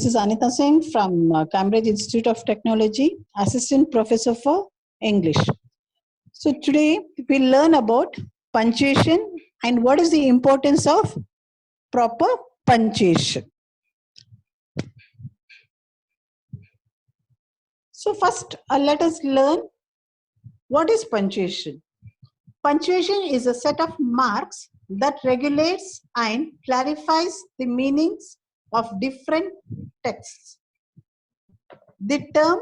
This is Anita Singh from Cambridge Institute of Technology, Assistant Professor for English. So today we'll learn about punctuation and what is the importance of proper punctuation. So first let us learn what is punctuation. Punctuation is a set of marks that regulates and clarifies the meanings of different texts. The term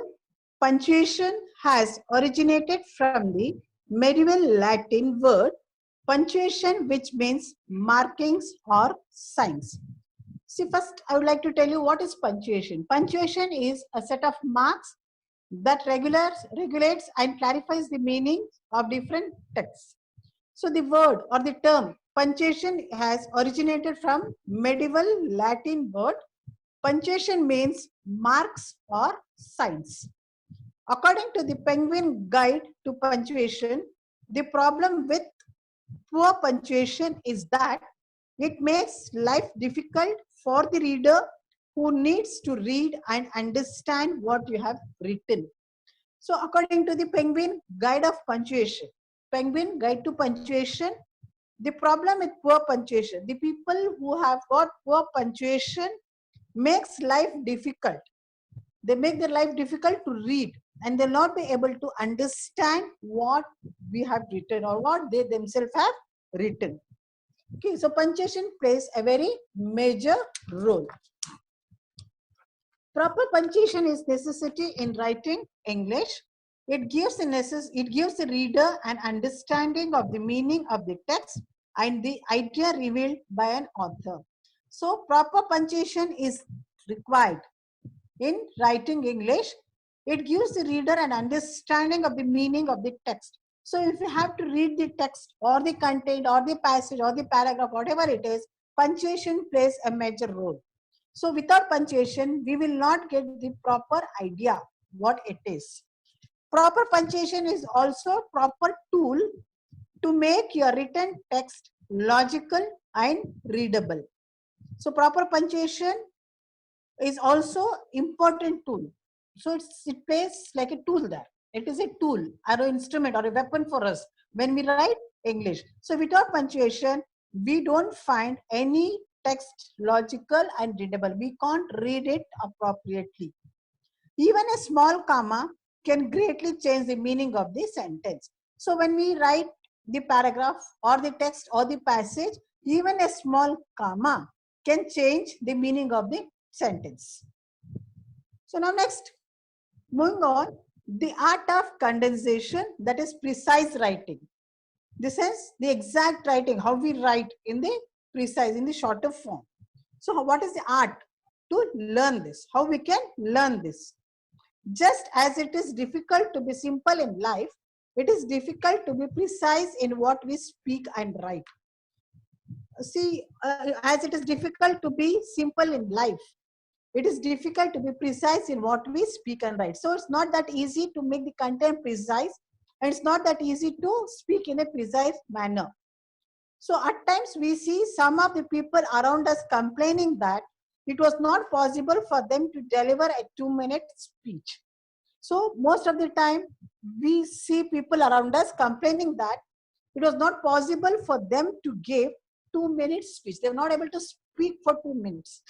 punctuation has originated from the medieval Latin word punctuation, which means markings or signs. See, first I would like to tell you what is punctuation. Punctuation is a set of marks that regulates and clarifies the meaning of different texts. So the word or the term punctuation has originated from medieval Latin word. Punctuation means marks or signs. According to the Penguin Guide to Punctuation, the problem with poor punctuation is that it makes life difficult for the reader who needs to read and understand what you have written. So according to the Penguin Guide of Punctuation, Penguin Guide to Punctuation, the problem with poor punctuation, the people who have got poor punctuation makes life difficult. They make their life difficult to read and they'll not be able to understand what we have written or what they themselves have written. Okay, so punctuation plays a very major role. Proper punctuation is necessity in writing English. It gives the reader an understanding of the meaning of the text and the idea revealed by an author. So proper punctuation is required in writing English. It gives the reader an understanding of the meaning of the text. So if you have to read the text or the content or the passage or the paragraph, whatever it is, punctuation plays a major role. So without punctuation, we will not get the proper idea what it is. Proper punctuation is also a proper tool to make your written text logical and readable. So proper punctuation is also important tool. So it plays like a tool there. It is a tool or an instrument or a weapon for us when we write English. So without punctuation, we don't find any text logical and readable. We can't read it appropriately. Even a small comma can greatly change the meaning of the sentence. So when we write the paragraph or the text or the passage, even a small comma can change the meaning of the sentence. So now next, moving on, the art of condensation, that is precise writing. This is the exact writing, how we write in the precise, in the shorter form. So what is the art to learn this? How we can learn this? Just as it is difficult to be simple in life, it is difficult to be precise in what we speak and write. See, as it is difficult to be simple in life, it is difficult to be precise in what we speak and write. So it's not that easy to make the content precise, and it's not that easy to speak in a precise manner. So at times we see some of the people around us complaining that it was not possible for them to deliver a 2-minute speech. So most of the time we see people around us complaining that it was not possible for them to give 2-minute speech. They were not able to speak for 2 minutes.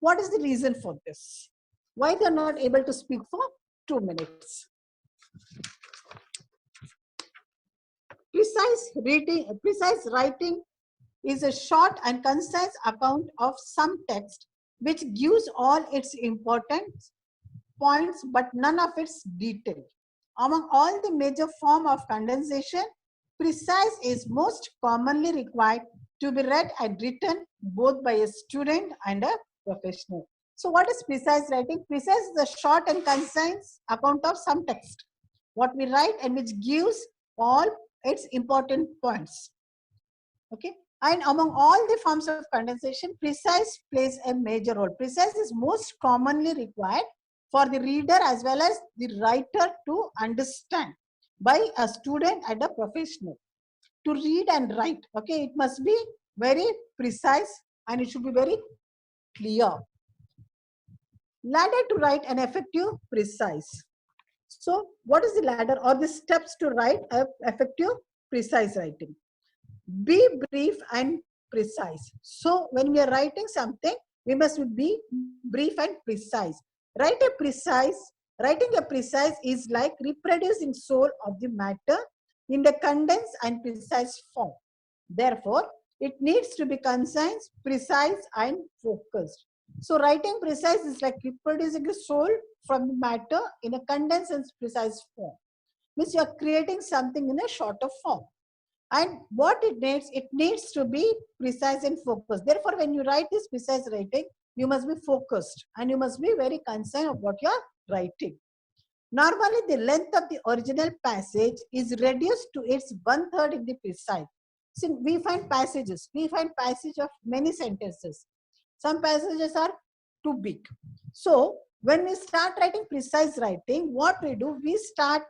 What is the reason for this? Why they are not able to speak for 2 minutes? Precise writing is a short and concise account of some text which gives all its important points but none of its detail. Among all the major form of condensation, precise is most commonly required to be read and written both by a student and a professional. So what is precise writing? Precise is a short and concise account of some text, what we write and which gives all its important points. Okay, and among all the forms of condensation, precise plays a major role. Precise is most commonly required for the reader as well as the writer to understand by a student and a professional. To read and write, okay, it must be very precise and it should be very clear. Ladder to write an effective, precise. So what is the ladder or the steps to write a effective, precise writing? Be brief and precise. So when we are writing something, we must be brief and precise. Write a precise, writing a precise is like reproducing soul of the matter in the condensed and precise form. Therefore, it needs to be concise, precise and focused. So writing precise is like reproducing the soul from the matter in a condensed and precise form. Means you are creating something in a shorter form. And what it needs to be precise and focused. Therefore, when you write this precise writing, you must be focused and you must be very concerned of what you are writing. Normally, the length of the original passage is reduced to its 1/3 in the precise. See, we find passages of many sentences. Some passages are too big. So, when we start writing precise writing, what we do, we start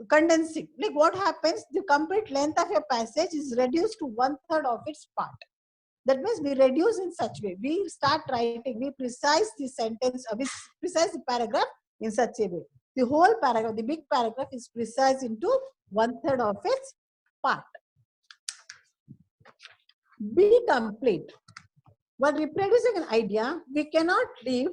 condensing. Like what happens, the complete length of your passage is reduced to 1/3 of its part. That means we reduce in such way. We start writing, we precise the sentence, we precise the paragraph in such a way. The whole paragraph, the big paragraph is precise into 1/3 of its part. Be complete. While reproducing an idea, we cannot leave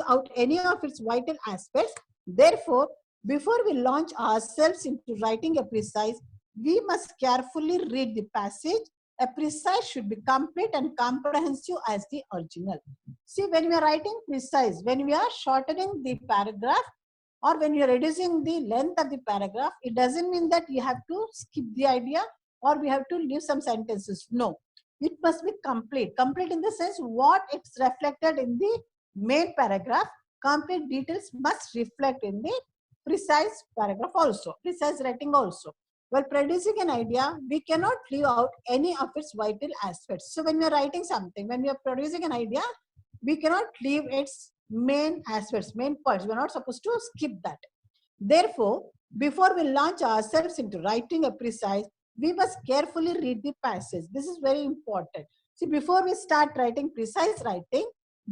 out any of its vital aspects. Therefore, before we launch ourselves into writing a precise, we must carefully read the passage. A precise should be complete and comprehensive as the original. See, when we are writing precise, when we are shortening the paragraph or when you are reducing the length of the paragraph, it doesn't mean that you have to skip the idea or we have to leave some sentences. No, it must be complete. Complete in the sense what it's reflected in the main paragraph, complete details must reflect in the precise paragraph also, precise writing also. While producing an idea, we cannot leave out any of its vital aspects. So when we are writing something, when we are producing an idea, we cannot leave its main aspects, main parts. We're not supposed to skip that. Therefore, before we launch ourselves into writing a precise, we must carefully read the passage. This is very important. See, before we start writing precise writing,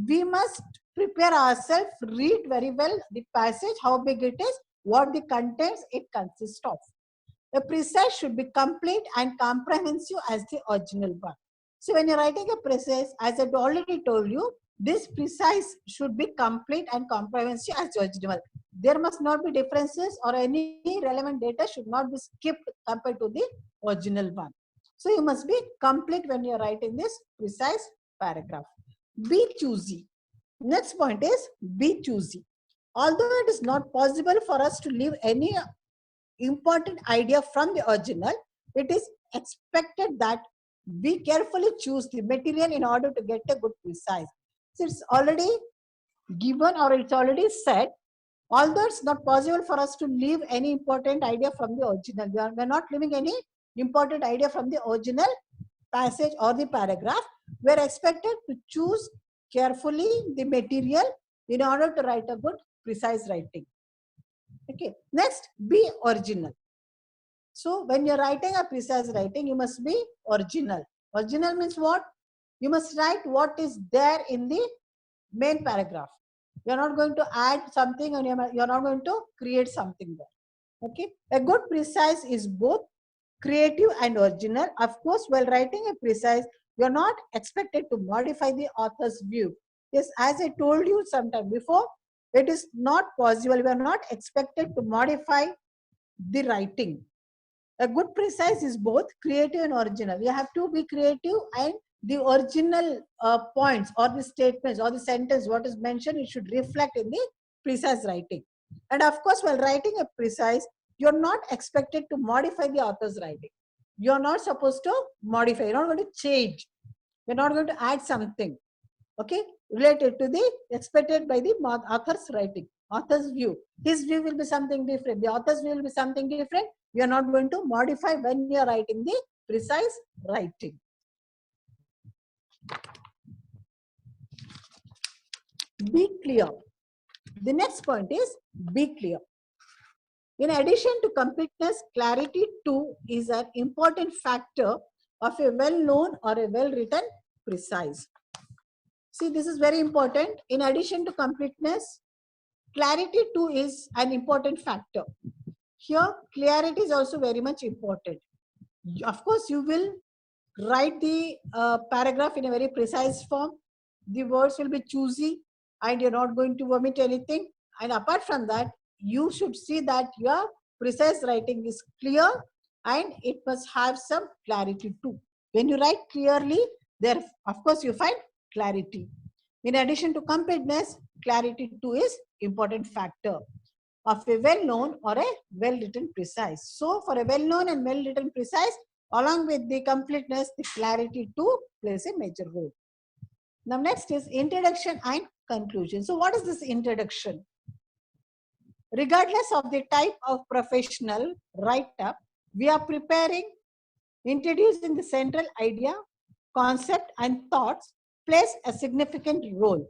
we must prepare ourselves, read very well the passage, how big it is, what the contents it consists of. A precise should be complete and comprehensive as the original one. So when you're writing a precise, as I already told you, this precise should be complete and comprehensive as the original. There must not be differences or any relevant data should not be skipped compared to the original one. So you must be complete when you're writing this precise paragraph. Be choosy. Next point is be choosy. Although it is not possible for us to leave any important idea from the original, it is expected that we carefully choose the material in order to get a good precise. So it's already given or it's already said, although it's not possible for us to leave any important idea from the original, we are not leaving any important idea from the original passage or the paragraph. We are expected to choose carefully the material in order to write a good precise writing. Okay, next, be original. So when you're writing a precise writing, you must be original. Original means what? You must write what is there in the main paragraph. You're not going to add something and you're not going to create something there. Okay, a good precise is both creative and original. Of course, while writing a precise, you're not expected to modify the author's view. Yes, as I told you sometime before, it is not possible. We are not expected to modify the writing. A good precise is both creative and original. You have to be creative and the original points or the statements or the sentence, what is mentioned, it should reflect in the precise writing. And of course, while writing a precise, you're not expected to modify the author's writing. You're not supposed to modify. You're not going to change. You're not going to add something, okay, related to the expected by the author's writing, author's view. His view will be something different. The author's view will be something different. You are not going to modify when you are writing the precise writing. Be clear. The next point is be clear. In addition to completeness, clarity too is an important factor of a well-known or a well-written precise. See, this is very important. In addition to completeness, clarity too is an important factor. Here, clarity is also very much important. Of course, you will write the paragraph in a very precise form. The words will be choosy and you're not going to omit anything. And apart from that, you should see that your precise writing is clear and it must have some clarity too. When you write clearly, there, of course, you find clarity. In addition to completeness, clarity too is important factor of a well-known or a well-written precise. So for a well-known and well-written precise, along with the completeness, the clarity too plays a major role. Now next is introduction and conclusion. So what is this introduction? Regardless of the type of professional write-up, we are preparing, introducing the central idea, concept and thoughts plays a significant role.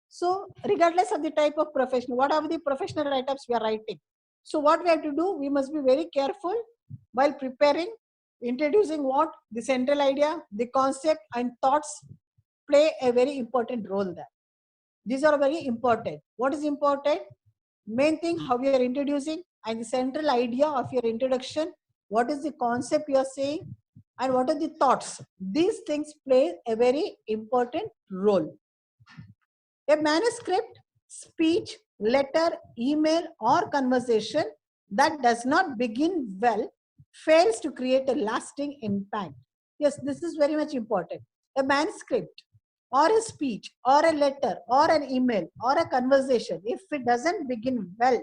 So regardless of the type of professional, what are the professional write-ups we are writing? So what we have to do, we must be very careful while preparing, introducing what? The central idea, the concept and thoughts play a very important role there. These are very important. What is important? Main thing, how you are introducing and the central idea of your introduction, what is the concept you are saying and what are the thoughts. These things play a very important role. A manuscript, speech, letter, email or conversation that does not begin well fails to create a lasting impact. Yes, this is very much important. A manuscript or a speech or a letter or an email or a conversation, if it doesn't begin well,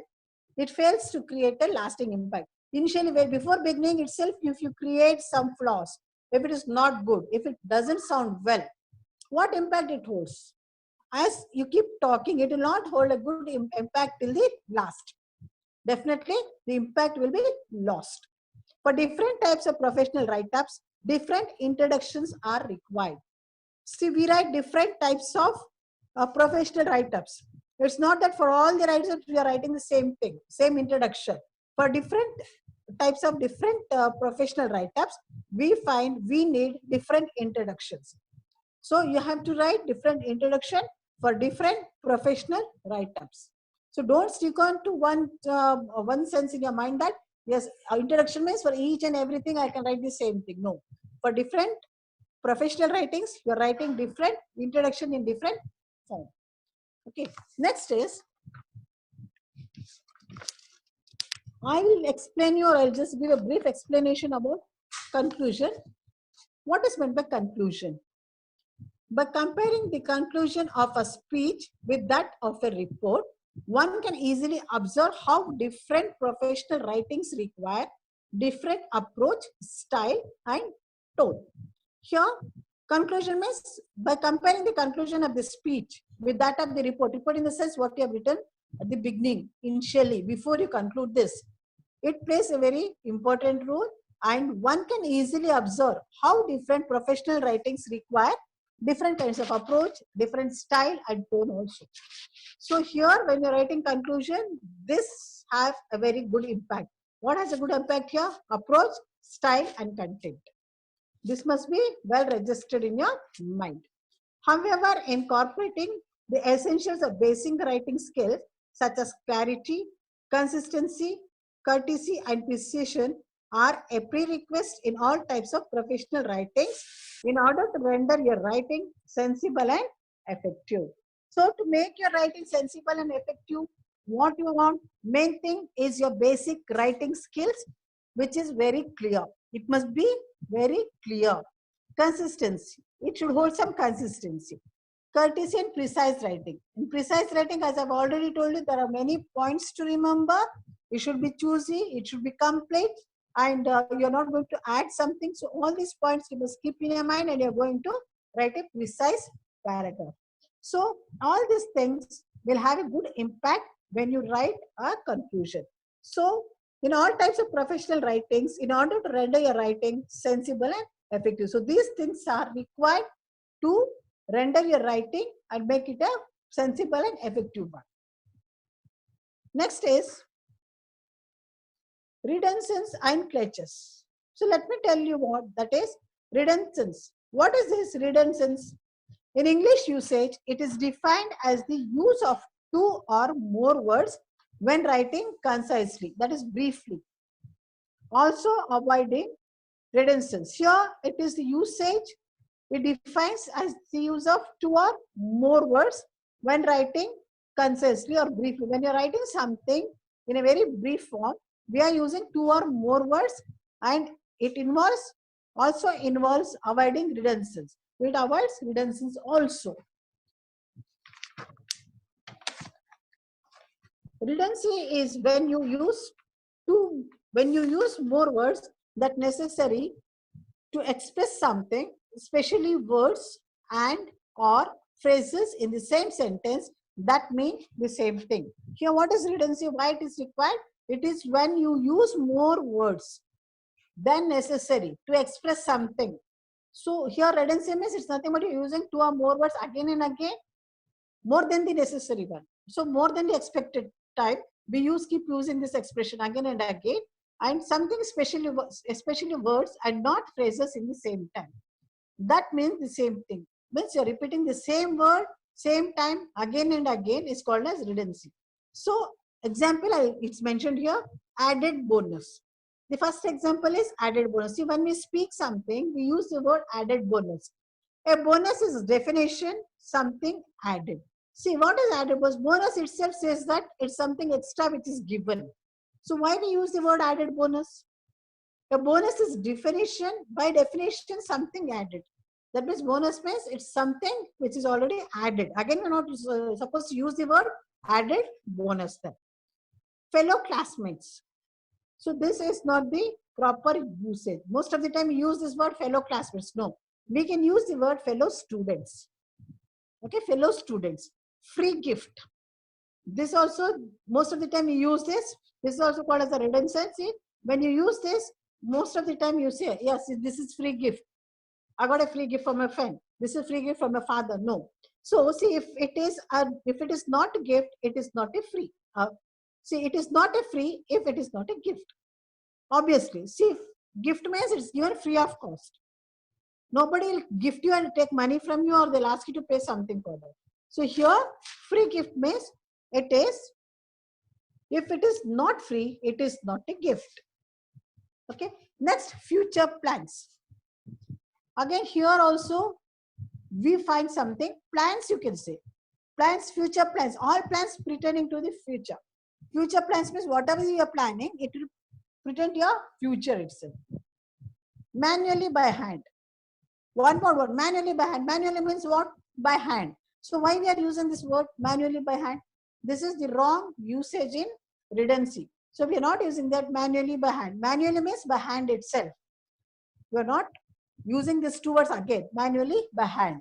it fails to create a lasting impact. Initially, before beginning itself, if you create some flaws, if it is not good, if it doesn't sound well, what impact it holds? As you keep talking, it will not hold a good impact till the last. Definitely, the impact will be lost. For different types of professional write-ups, different introductions are required. See, we write different types of professional write-ups. It's not that for all the write-ups we are writing the same thing, same introduction. For different types of different professional write-ups, we find we need different introductions. So you have to write different introduction for different professional write-ups. So don't stick on to one sense in your mind that yes, introduction means for each and everything I can write the same thing. No, for different professional writings, you are writing different introduction in different form. Okay, next is, I will explain you or I'll just give a brief explanation about conclusion. What is meant by conclusion? By comparing the conclusion of a speech with that of a report, one can easily observe how different professional writings require different approach, style, and tone. Here, conclusion means by comparing the conclusion of the speech with that of the report. Report in the sense what you have written at the beginning, initially, before you conclude this. It plays a very important role and one can easily observe how different professional writings require different kinds of approach, different style and tone also. So here when you're writing conclusion, this have a very good impact. What has a good impact here? Approach, style and content. This must be well registered in your mind. However, incorporating the essentials of basic writing skills such as clarity, consistency, courtesy and precision are a prerequisite in all types of professional writings in order to render your writing sensible and effective. So to make your writing sensible and effective, what you want, main thing is your basic writing skills, which is very clear. It must be very clear. Consistency. It should hold some consistency. Courtesy and precise writing. In precise writing, as I've already told you, there are many points to remember. It should be choosy, it should be complete, and you're not going to add something. So all these points you must keep in your mind and you're going to write a precise paragraph. So all these things will have a good impact when you write a conclusion. So in all types of professional writings, in order to render your writing sensible and effective. So these things are required to render your writing and make it a sensible and effective one. Next is redundancies and clutches. So let me tell you what that is. Redundancies. What is this redundancies? In English usage, it is defined as the use of two or more words when writing concisely, that is briefly. Also avoiding redundancies. Here it is the usage. It defines as the use of two or more words when writing concisely or briefly. When you're writing something in a very brief form, we are using two or more words, and it also involves avoiding redundancies. It avoids redundancies also. Redundancy is when you use more words that necessary to express something, especially words and or phrases in the same sentence that mean the same thing. Here, what is redundancy? Why it is required? It is when you use more words than necessary to express something. So here redundancy means it's nothing but you're using two or more words again and again, more than the necessary one. So more than the expected time, we keep using this expression again and again, and something especially words and not phrases in the same time. That means the same thing. Means you're repeating the same word, same time, again and again is called as redundancy. So example, it's mentioned here, added bonus. The first example is added bonus. See, when we speak something, we use the word added bonus. A bonus is definition, something added. See, what is added bonus? Bonus itself says that it's something extra which is given. So why we use the word added bonus? A bonus is definition, by definition, something added. That means bonus means it's something which is already added. Again, we're not supposed to use the word added bonus then. Fellow classmates. So this is not the proper usage. Most of the time we use this word fellow classmates. No, we can use the word fellow students. Okay, fellow students. Free gift. This also, most of the time you use this. This is also called as a redundancy. When you use this, most of the time you say, yes, this is free gift. I got a free gift from a friend. This is free gift from a father. No. So see, if it is not a gift, it is not a free. See, it is not a free if it is not a gift. Obviously, see, gift means it's given free of cost. Nobody will gift you and take money from you, or they'll ask you to pay something for that. So here, free gift means it is, if it is not free, it is not a gift. Okay. Next, future plans. Again, here also we find something, plans you can say. Plans, future plans, all plans pertaining to the future. Future plans means whatever you are planning, it will pertain to your future itself. Manually by hand. One more word, manually by hand. Manually means what? By hand. So why we are using this word manually by hand? This is the wrong usage in redundancy. So we are not using that manually by hand. Manually means by hand itself. We are not using these two words again, manually by hand.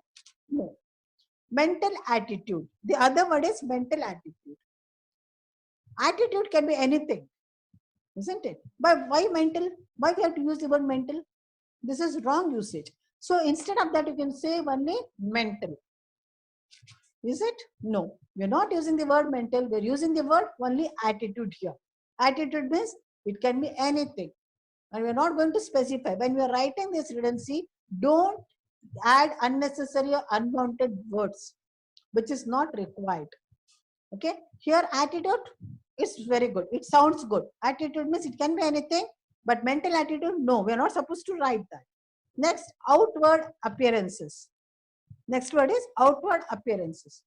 No. Mental attitude. The other word is mental attitude. Attitude can be anything, isn't it? But why mental? Why we have to use the word mental? This is wrong usage. So instead of that, you can say only mental. Is it? No. We're not using the word mental. We're using the word only attitude here. Attitude means it can be anything. And we're not going to specify. When we're writing this redundancy, don't add unnecessary or unwanted words, which is not required. Okay. Here, attitude is very good. It sounds good. Attitude means it can be anything, but mental attitude, no, we're not supposed to write that. Next, outward appearances. Next word is outward appearances.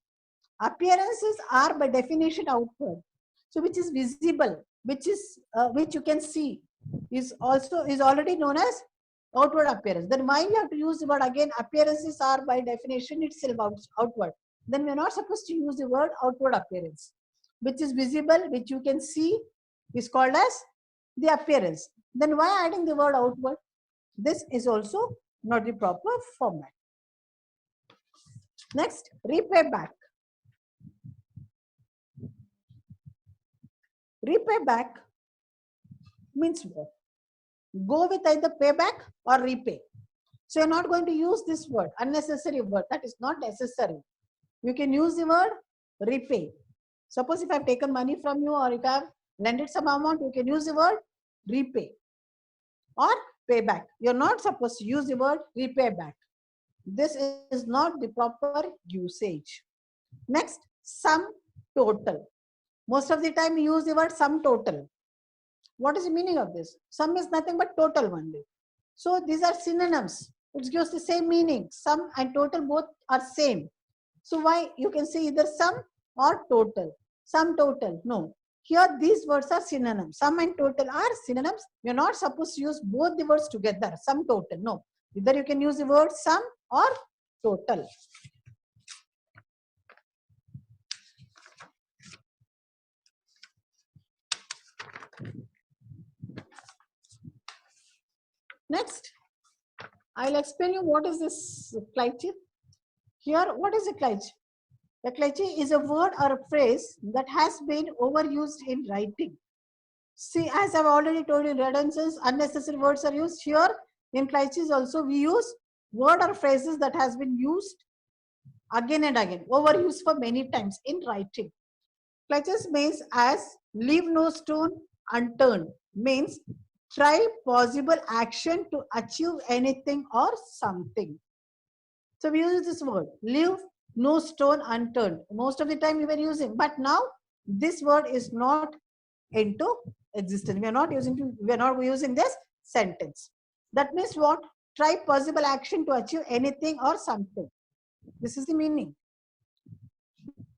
Appearances are by definition outward. So which is visible, which you can see, is already known as outward appearance. Then why we have to use the word again? Appearances are by definition itself outward. Then we're not supposed to use the word outward appearance. Which is visible, which you can see, is called as the appearance. Then why adding the word outward? This is also not the proper format. Next, repay back. Repay back means what? Go with either payback or repay. So you're not going to use this word, unnecessary word. That is not necessary. You can use the word repay. Suppose if I've taken money from you, or if I've lended some amount, you can use the word repay or payback. You're not supposed to use the word repay back. This is not the proper usage. Next, sum total. Most of the time you use the word sum total. What is the meaning of this? Sum is nothing but total only. So these are synonyms. It gives the same meaning. Sum and total both are same. So why you can say either sum or total. Sum total. No. Here these words are synonyms. Sum and total are synonyms. You are not supposed to use both the words together. Sum total. No. Either you can use the word sum or total. Next, I'll explain you what is this cliché. Here, what is a cliché? A cliché is a word or a phrase that has been overused in writing. See, as I've already told you, redundancies, unnecessary words are used. Here in clichés also we use word or phrases that has been used again and again, overused for many times in writing. Clichés means as leave no stone unturned, means try possible action to achieve anything or something. So we use this word, leave no stone unturned. Most of the time we were using, but now this word is not into existence. We are not using this sentence. That means what? Try possible action to achieve anything or something. This is the meaning.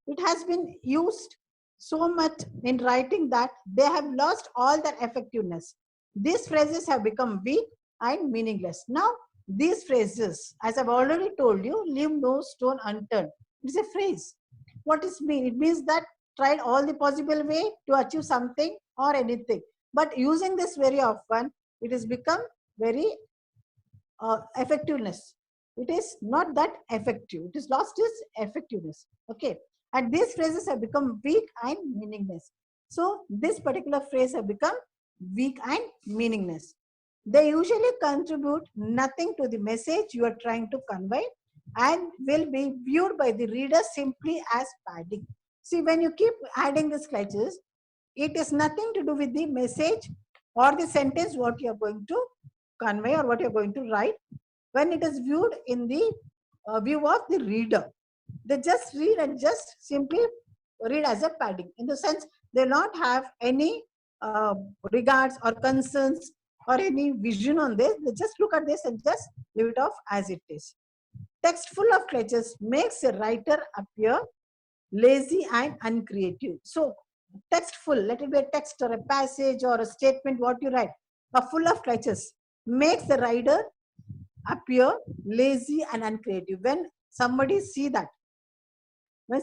It has been used so much in writing that they have lost all their effectiveness. These phrases have become weak and meaningless. Now, these phrases, as I've already told you, leave no stone unturned. It's a phrase. What does it mean? It means that tried all the possible way to achieve something or anything. But using this very often, it has become very effectiveness. It is not that effective. It is lost its effectiveness. Okay. And these phrases have become weak and meaningless. So this particular phrase have become weak and meaningless. They usually contribute nothing to the message you are trying to convey and will be viewed by the reader simply as padding. See, when you keep adding these clichés, it is nothing to do with the message or the sentence what you are going to convey or what you are going to write. When it is viewed in the view of the reader, they just read and just simply read as a padding. In the sense, they not have any regards or concerns or any vision on this. They just look at this and just leave it off as it is. Text full of clichés makes a writer appear lazy and uncreative. So text full, let it be a text or a passage or a statement, what you write, are full of clichés, makes the writer appear lazy and uncreative. When somebody see that, when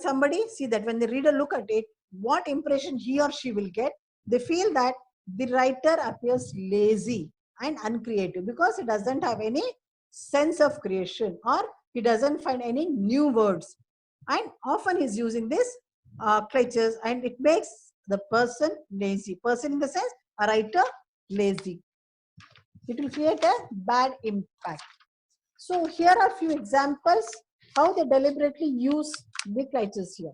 the reader look at it, what impression he or she will get? They feel that the writer appears lazy and uncreative because he doesn't have any sense of creation or he doesn't find any new words. And often he's using this clichés and it makes the person lazy. Person in the sense, a writer lazy. It will create a bad impact. So here are a few examples how they deliberately use the clichés here.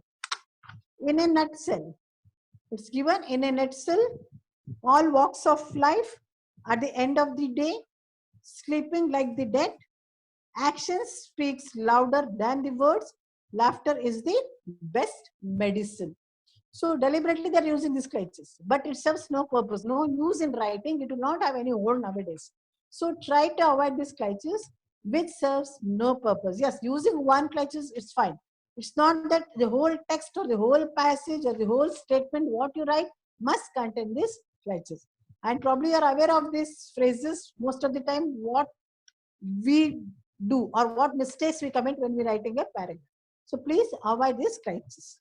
In a nutshell, it's given in a nutshell, all walks of life, at the end of the day, sleeping like the dead, action speaks louder than the words, laughter is the best medicine. So deliberately they're using these clichés, but it serves no purpose, no use in writing. It will not have any hold nowadays. So try to avoid these clichés, which serves no purpose. Yes, using one clichés, it's fine. It's not that the whole text or the whole passage or the whole statement what you write must contain these clichés. And probably you're aware of these phrases most of the time, what we do or what mistakes we commit when we're writing a paragraph. So please avoid these clichés.